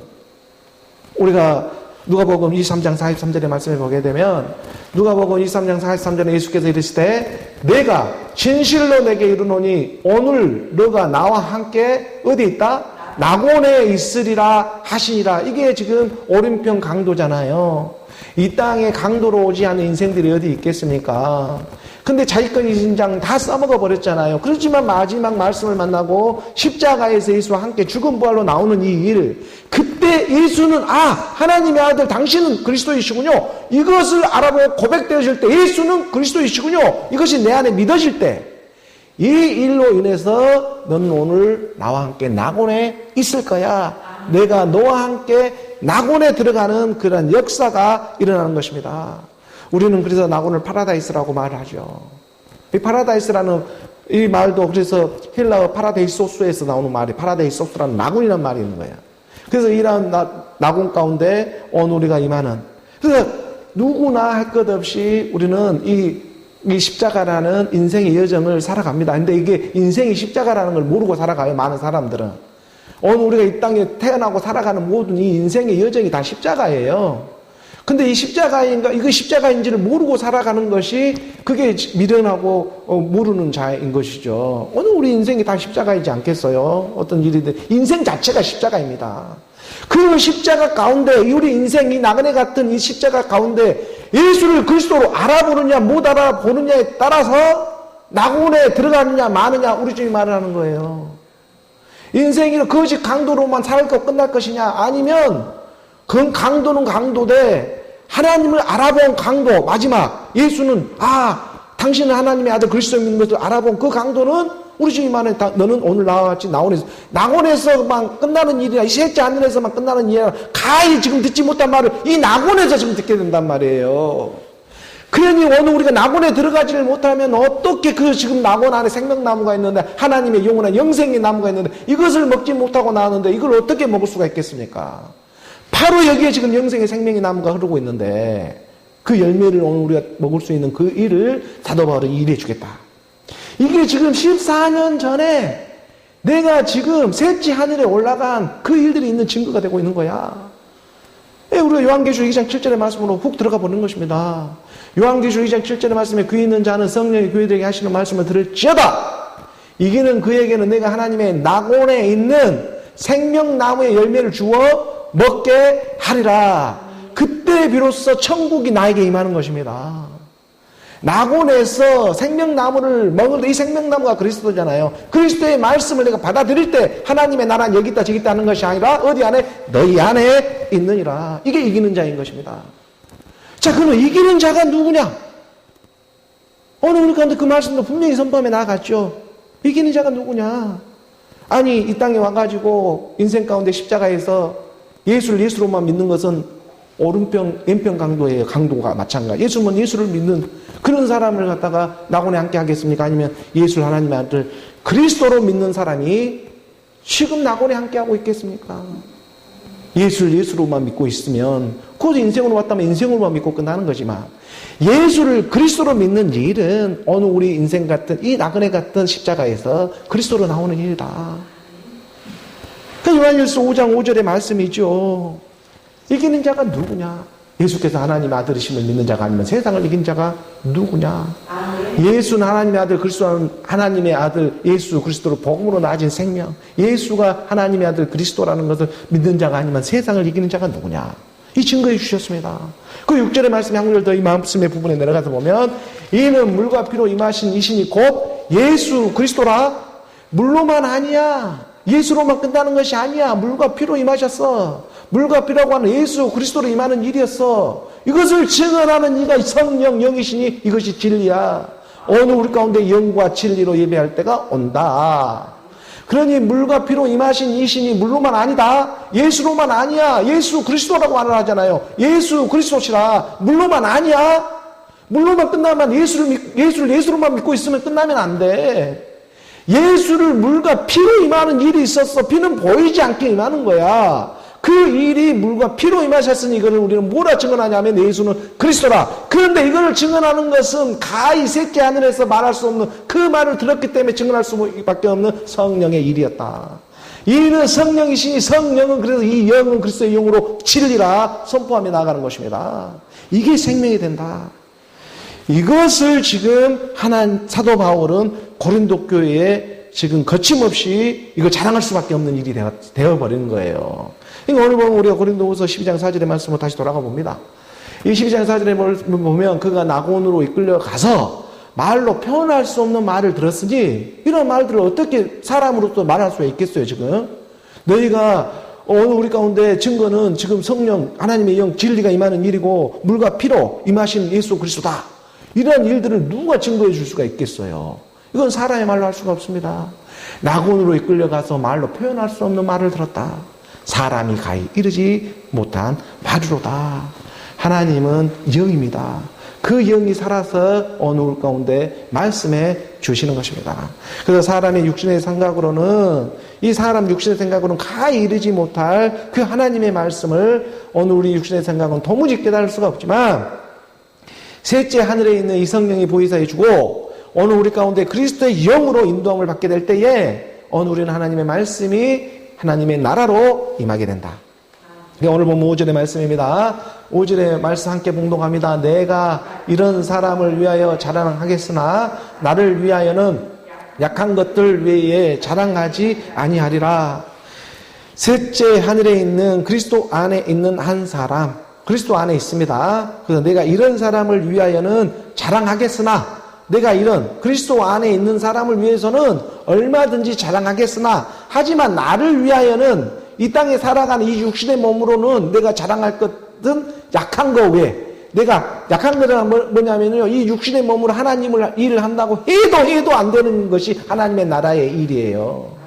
우리가 누가복음 23장 43절의 말씀을 보게 되면 누가복음 23장 43절에 예수께서 이르시되 내가 진실로 내게 이르노니 오늘 너가 나와 함께 어디 있다? 낙원에 있으리라 하시니라. 이게 지금 오른편 강도잖아요. 이 땅에 강도로 오지 않은 인생들이 어디 있겠습니까? 근데 자기권 인장 다 써먹어 버렸잖아요. 그렇지만 마지막 말씀을 만나고 십자가에서 예수와 함께 죽음 부활로 나오는 이 일, 그때 예수는 하나님의 아들 당신은 그리스도이시군요. 이것을 알아보고 고백되어질 때 예수는 그리스도이시군요. 이것이 내 안에 믿어질 때 이 일로 인해서 너는 오늘 나와 함께 낙원에 있을 거야. 내가 너와 함께 낙원에 들어가는 그런 역사가 일어나는 것입니다. 우리는 그래서 낙원을 파라다이스라고 말하죠. 이 파라다이스라는 이 말도 그래서 헬라어 파라데이소스에서 나오는 말이 파라데이소스라는 낙원이라는 말이 있는 거예요. 그래서 이런 낙원 가운데 오늘 우리가 임하는, 그래서 누구나 할 것 없이 우리는 이 십자가라는 인생의 여정을 살아갑니다. 근데 이게 인생이 십자가라는 걸 모르고 살아가요, 많은 사람들은. 오늘 우리가 이 땅에 태어나고 살아가는 모든 이 인생의 여정이 다 십자가예요. 근데 이 십자가인가, 이거 십자가인지를 모르고 살아가는 것이 그게 미련하고 모르는 자인 것이죠. 오늘 우리 인생이 다 십자가이지 않겠어요? 어떤 일이든 인생 자체가 십자가입니다. 그 십자가 가운데 우리 인생이 나그네 같은 이 십자가 가운데 예수를 그리스도로 알아보느냐 못 알아보느냐에 따라서 낙원에 들어가느냐 마느냐 우리 주님이 말하는 거예요. 인생이 거짓 강도로만 살고 끝날 것이냐, 아니면 그 강도는 강도되 하나님을 알아본 강도, 마지막 예수는 당신은 하나님의 아들 그리스도 믿는 것을 알아본 그 강도는 우리 주님이 말해 너는 오늘 나와 같이 낙원에서만 끝나는 일이나 이 셋째 하늘에서만 끝나는 일이나 가히 지금 듣지 못한 말을 이 낙원에서 지금 듣게 된단 말이에요. 그러니 오늘 우리가 낙원에 들어가지를 못하면 어떻게 그 지금 낙원 안에 생명나무가 있는데 하나님의 영원한 영생의 나무가 있는데 이것을 먹지 못하고 나왔는데 이걸 어떻게 먹을 수가 있겠습니까? 바로 여기에 지금 영생의 생명의 나무가 흐르고 있는데 그 열매를 오늘 우리가 먹을 수 있는 그 일을 사도 바울은 일해 주겠다. 이게 지금 14년 전에 내가 지금 셋째 하늘에 올라간 그 일들이 있는 증거가 되고 있는 거야. 우리가 요한계시록 2장 7절의 말씀으로 훅 들어가 보는 것입니다. 요한계시록 2장 7절의 말씀에 귀 있는 자는 성령이 교회들에게 하시는 말씀을 들을지어다. 이기는 그에게는 내가 하나님의 낙원에 있는 생명나무의 열매를 주어 먹게 하리라. 그때 비로소 천국이 나에게 임하는 것입니다. 낙원에서 생명나무를 먹는데 이 생명나무가 그리스도잖아요. 그리스도의 말씀을 내가 받아들일 때 하나님의 나라는 여기 있다 저기 있다 하는 것이 아니라 어디 안에? 너희 안에 있느니라. 이게 이기는 자인 것입니다. 자, 그러면 이기는 자가 누구냐? 오늘 우리 가운데 그 말씀도 분명히 선포하며 나아갔죠. 이기는 자가 누구냐? 아니, 이 땅에 와가지고 인생 가운데 십자가에서 예수를 예수로만 믿는 것은 오른편, 왼편 강도예요. 강도가 마찬가지. 예수를 믿는 그런 사람을 갖다가 낙원에 함께 하겠습니까? 아니면 예수를 하나님의 아들 그리스도로 믿는 사람이 지금 낙원에 함께 하고 있겠습니까? 예수를 예수로만 믿고 있으면 그 인생으로 왔다면 인생으로만 믿고 끝나는 거지만 예수를 그리스도로 믿는 일은 오늘 우리 인생 같은 이 나그네 같은 십자가에서 그리스도로 나오는 일이다. 그 요한일서 5장 5절의 말씀이죠. 이기는 자가 누구냐? 예수께서 하나님의 아들이심을 믿는 자가 아니면 세상을 이긴 자가 누구냐? 예수는 하나님의 아들, 그리스도는 하나님의 아들, 예수 그리스도로 복음으로 나아진 생명. 예수가 하나님의 아들 그리스도라는 것을 믿는 자가 아니면 세상을 이기는 자가 누구냐? 이 증거해 주셨습니다. 그 6절의 말씀이 한 구절 더 이 말씀의 부분에 내려가서 보면 이는 물과 피로 임하신 이신이 곧 예수 그리스도라. 물로만 아니야. 예수로만 끝나는 것이 아니야. 물과 피로 임하셨어. 물과 피라고 하는 예수 그리스도로 임하는 일이었어. 이것을 증언하는 이가 성령 영이시니 이것이 진리야. 오늘 우리 가운데 영과 진리로 예배할 때가 온다. 그러니 물과 피로 임하신 이 신이 물로만 아니다. 예수로만 아니야. 예수 그리스도라고 말을 하잖아요. 예수 그리스도시라. 물로만 아니야. 물로만 끝나면 예수를 예수로만 믿고 있으면 끝나면 안 돼. 예수를 물과 피로 임하는 일이 있었어. 피는 보이지 않게 임하는 거야. 그 일이 물과 피로 임하셨으니 이거를 우리는 뭐라 증언하냐면 예수는 그리스도라. 그런데 이걸 증언하는 것은 가히 셋째 하늘에서 말할 수 없는 그 말을 들었기 때문에 증언할 수밖에 없는 성령의 일이었다. 이는 성령이시니 성령은 그래서 이 영은 그리스도의 영으로 진리라 선포하며 나아가는 것입니다. 이게 생명이 된다. 이것을 지금 사도 바울은 고린도 교회에 지금 거침없이 이걸 자랑할 수밖에 없는 일이 되어버리는 거예요. 그러니까 오늘 보면 우리가 고린도후서 12장 4절의 말씀으로 다시 돌아가 봅니다. 이 12장 4절에 보면 그가 낙원으로 이끌려 가서 말로 표현할 수 없는 말을 들었으니 이런 말들을 어떻게 사람으로서 말할 수가 있겠어요 지금. 너희가 오늘 우리 가운데 증거는 지금 성령 하나님의 영 진리가 임하는 일이고 물과 피로 임하신 예수 그리스도다. 이런 일들을 누가 증거해 줄 수가 있겠어요. 이건 사람의 말로 할 수가 없습니다. 낙원으로 이끌려가서 말로 표현할 수 없는 말을 들었다. 사람이 가히 이르지 못한 말이로다. 하나님은 영입니다. 그 영이 살아서 어느 우리 가운데 말씀해 주시는 것입니다. 그래서 사람의 육신의 생각으로는 이 사람 육신의 생각으로는 가히 이르지 못할 그 하나님의 말씀을 오늘 우리 육신의 생각은 도무지 깨달을 수가 없지만 셋째 하늘에 있는 이 성령이 보이사 해주고 오늘 우리 가운데 그리스도의 영으로 인도함을 받게 될 때에 오늘 우리는 하나님의 말씀이 하나님의 나라로 임하게 된다. 오늘 보면 5절의 말씀입니다. 5절의 말씀 함께 봉독합니다. 내가 이런 사람을 위하여 자랑하겠으나 나를 위하여는 약한 것들 외에 자랑하지 아니하리라. 셋째 하늘에 있는 그리스도 안에 있는 한 사람, 그리스도 안에 있습니다. 그래서 내가 이런 사람을 위하여는 자랑하겠으나 내가 이런 그리스도 안에 있는 사람을 위해서는 얼마든지 자랑하겠으나 하지만 나를 위하여는 이 땅에 살아가는 이 육신의 몸으로는 내가 자랑할 것은 약한 거 외에 내가 약한 거는 뭐냐면요 이 육신의 몸으로 하나님을 일을 한다고 해도 안 되는 것이 하나님의 나라의 일이에요.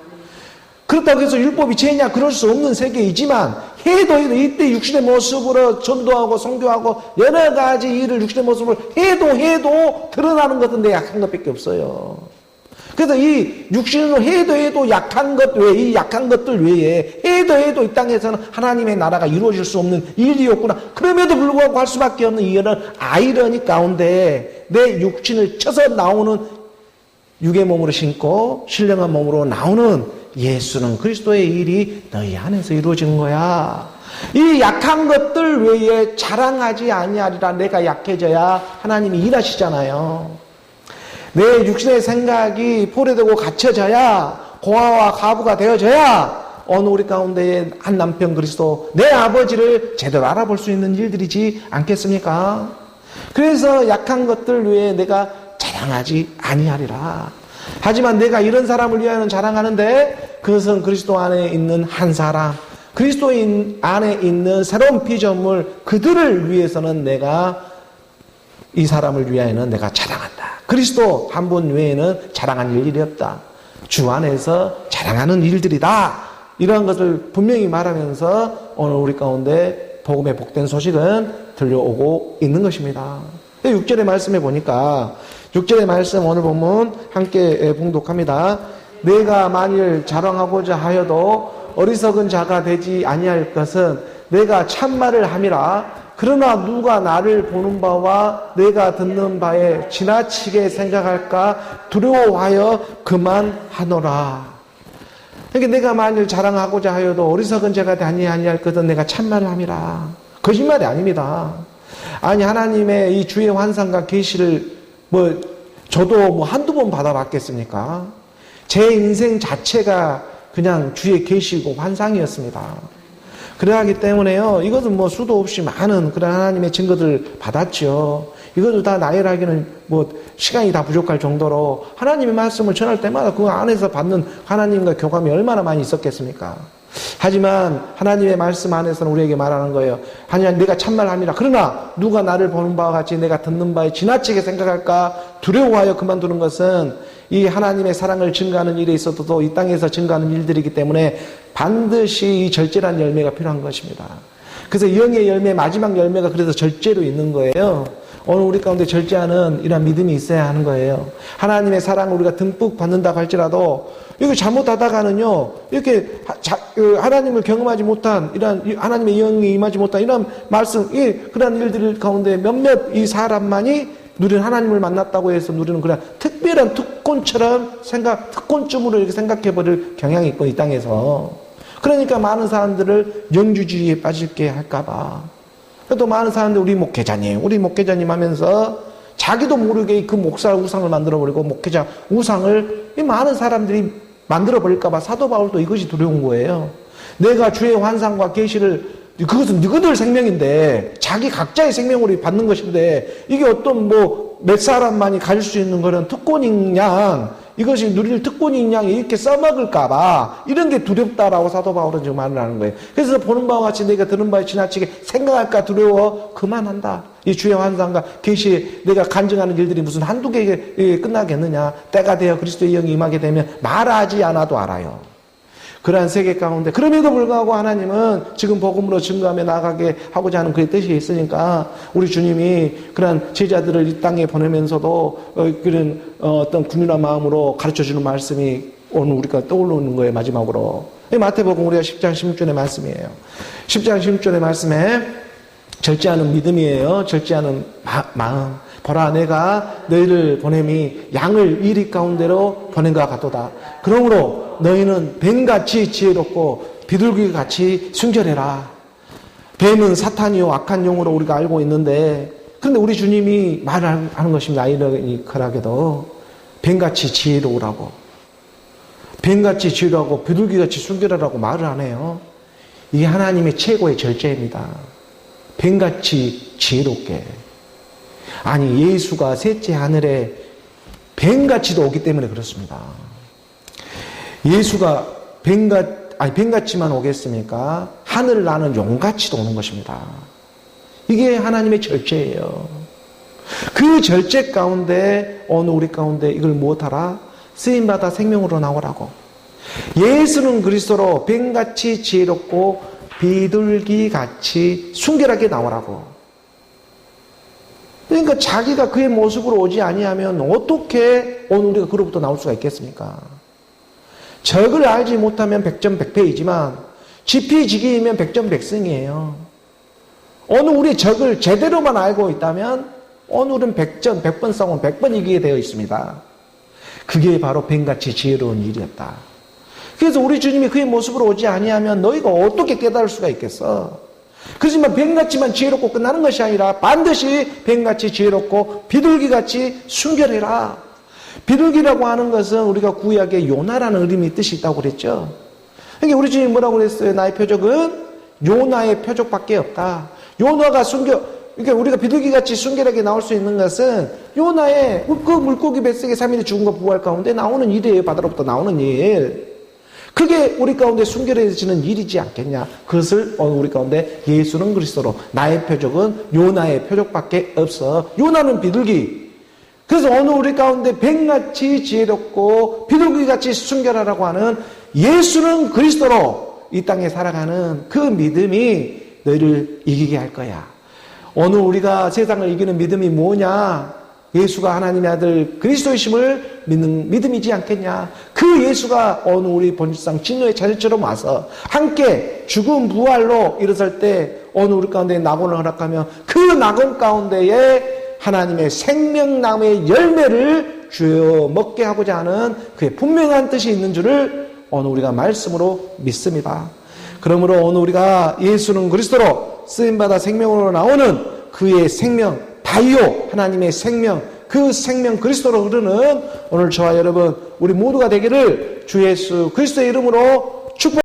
그렇다고 해서 율법이 죄냐 그럴 수 없는 세계이지만 해도 이때 육신의 모습으로 전도하고 성교하고 여러 가지 일을 육신의 모습으로 해도 드러나는 것은 내 약한 것밖에 없어요. 그래서 이 육신으로 해도 약한 것 외에 이 약한 것들 외에 해도 이 땅에서는 하나님의 나라가 이루어질 수 없는 일이었구나. 그럼에도 불구하고 할 수밖에 없는 이런 아이러니 가운데 내 육신을 쳐서 나오는 육의 몸으로 신고 신령한 몸으로 나오는 예수는 그리스도의 일이 너희 안에서 이루어지는 거야. 이 약한 것들 외에 자랑하지 아니하리라. 내가 약해져야 하나님이 일하시잖아요. 내 육신의 생각이 포로되고 갇혀져야 고아와 과부가 되어져야 어느 우리 가운데에 한 남편 그리스도 내 아버지를 제대로 알아볼 수 있는 일들이지 않겠습니까? 그래서 약한 것들 외에 내가 자랑하지 아니하리라. 하지만 내가 이런 사람을 위하여는 자랑하는데 그것은 그리스도 안에 있는 한 사람, 그리스도 안에 있는 새로운 피조물 그들을 위해서는 내가 이 사람을 위하여는 내가 자랑한다. 그리스도 한 분 외에는 자랑할 일이 없다. 주 안에서 자랑하는 일들이다. 이러한 것을 분명히 말하면서 오늘 우리 가운데 복음의 복된 소식은 들려오고 있는 것입니다. 6절의 말씀에 보니까 6절의 말씀 오늘 보면 함께 봉독합니다. 내가 만일 자랑하고자 하여도 어리석은 자가 되지 아니할 것은 내가 참말을 함이라. 그러나 누가 나를 보는 바와 내가 듣는 바에 지나치게 생각할까 두려워하여 그만하노라. 그러니까 내가 만일 자랑하고자 하여도 어리석은 자가 되지 아니할 것은 내가 참말을 함이라. 거짓말이 아닙니다. 아니 하나님의 이 주의 환상과 계시를 저도 한두 번 받아봤겠습니까? 제 인생 자체가 그냥 주의 계시고 환상이었습니다. 그러하기 때문에요. 이것은 수도 없이 많은 그런 하나님의 증거들을 받았죠. 이것도 다 나열하기는 시간이 다 부족할 정도로 하나님의 말씀을 전할 때마다 그 안에서 받는 하나님과 교감이 얼마나 많이 있었겠습니까? 하지만 하나님의 말씀 안에서는 우리에게 말하는 거예요. 하나님 내가 참말함이라. 그러나 누가 나를 보는 바와 같이 내가 듣는 바에 지나치게 생각할까 두려워하여 그만두는 것은 이 하나님의 사랑을 증거하는 일에 있어서도 이 땅에서 증거하는 일들이기 때문에 반드시 이 절제란 열매가 필요한 것입니다. 그래서 영의 열매, 마지막 열매가 그래서 절제로 있는 거예요. 오늘 우리 가운데 절제하는 이런 믿음이 있어야 하는 거예요. 하나님의 사랑을 우리가 듬뿍 받는다고 할지라도 이거 잘못하다가는요, 이렇게 하나님을 경험하지 못한 이런 하나님의 영이 임하지 못한 이런 말씀, 그런 일들 가운데 몇몇 이 사람만이 누리는 하나님을 만났다고 해서 누리는 그런 특별한 특권처럼 특권쯤으로 이렇게 생각해버릴 경향이 있고 이 땅에서. 그러니까 많은 사람들을 영주주의에 빠질게 할까봐. 또 많은 사람들 우리 목회자님 하면서 자기도 모르게 그 목사 우상을 만들어버리고 목회자 우상을 이 많은 사람들이 만들어버릴까봐 사도 바울도 이것이 두려운 거예요. 내가 주의 환상과 계시를 그것은 너희들 생명인데 자기 각자의 생명으로 받는 것인데 이게 어떤 뭐 몇 사람만이 가질 수 있는 그런 특권인 양 이것이 누릴 특권인 양이 이렇게 써먹을까봐 이런 게 두렵다라고 사도 바울은 지금 말을 하는 거예요. 그래서 보는 바와 같이 내가 들은 바에 지나치게 생각할까 두려워 그만한다. 이 주의 환상과 계시에 내가 간증하는 일들이 무슨 한두 개에 끝나겠느냐. 때가 되어 그리스도의 영이 임하게 되면 말하지 않아도 알아요. 그러한 세계 가운데 그럼에도 불구하고 하나님은 지금 복음으로 증거하며 나아가게 하고자 하는 그의 뜻이 있으니까 우리 주님이 그러한 제자들을 이 땅에 보내면서도 그런 어떤 군인한 마음으로 가르쳐주는 말씀이 오늘 우리가 떠오르는 거예요. 마지막으로 마태복음 우리가 10장 16절의 말씀이에요. 10장 16절의 말씀에 절제하는 믿음이에요. 절제하는 마음. 보라 내가 너희를 보냄이 양을 이리 가운데로 보낸 것 같도다. 그러므로 너희는 뱀같이 지혜롭고 비둘기같이 순결해라. 뱀은 사탄이요 악한 용으로 우리가 알고 있는데 그런데 우리 주님이 말을 하는 것입니다. 아이러니컬하게도 뱀같이 지혜로우라고 뱀같이 지혜로우고 비둘기같이 순결하라고 말을 하네요. 이게 하나님의 최고의 절제입니다. 뱀같이 지혜롭게. 아니 예수가 셋째 하늘에 뱀같이도 오기 때문에 그렇습니다. 예수가 뱀같이만 오겠습니까? 하늘을 나는 용같이도 오는 것입니다. 이게 하나님의 절제예요. 그 절제 가운데 어느 우리 가운데 이걸 무엇하라? 쓰임받아 생명으로 나오라고. 예수는 그리스도로 뱀같이 지혜롭고 비둘기같이 순결하게 나오라고. 그러니까 자기가 그의 모습으로 오지 아니하면 어떻게 오늘 우리가 그로부터 나올 수가 있겠습니까? 적을 알지 못하면 백전백패이지만 지피지기이면 백전백승이에요. 어느 우리 적을 제대로만 알고 있다면 오늘은 100번 싸우면 100번 이기게 되어 있습니다. 그게 바로 뱀같이 지혜로운 일이었다. 그래서 우리 주님이 그의 모습으로 오지 아니하면 너희가 어떻게 깨달을 수가 있겠어? 그렇지만 뱀같이만 지혜롭고 끝나는 것이 아니라 반드시 뱀같이 지혜롭고 비둘기같이 순결해라. 비둘기라고 하는 것은 우리가 구약에 요나라는 의미 뜻이 있다고 그랬죠. 그러니까 우리 주님이 뭐라고 그랬어요? 나의 표적은 요나의 표적밖에 없다. 요나가 그러니까 우리가 비둘기같이 순결하게 나올 수 있는 것은 요나의 그 물고기 뱃속에 3일이 죽은 것 부활 가운데 나오는 일이에요. 바다로부터 나오는 일. 그게 우리 가운데 순결해지는 일이지 않겠냐. 그것을 오늘 우리 가운데 예수는 그리스도로 나의 표적은 요나의 표적밖에 없어. 요나는 비둘기. 그래서 오늘 우리 가운데 뱀같이 지혜롭고 비둘기같이 순결하라고 하는 예수는 그리스도로 이 땅에 살아가는 그 믿음이 너희를 이기게 할 거야. 오늘 우리가 세상을 이기는 믿음이 뭐냐? 예수가 하나님의 아들 그리스도이심을 믿는 믿음이지 않겠냐. 그 예수가 오늘 우리 본질상 진노의 자질처럼 와서 함께 죽음 부활로 일어설 때 오늘 우리 가운데 낙원을 허락하며 그 낙원 가운데에 하나님의 생명나무의 열매를 주어 먹게 하고자 하는 그의 분명한 뜻이 있는 줄을 오늘 우리가 말씀으로 믿습니다. 그러므로 오늘 우리가 예수는 그리스도로 쓰임받아 생명으로 나오는 그의 생명 바이오 하나님의 생명 그 생명 그리스도로 흐르는 오늘 저와 여러분 우리 모두가 되기를 주 예수 그리스도의 이름으로 축복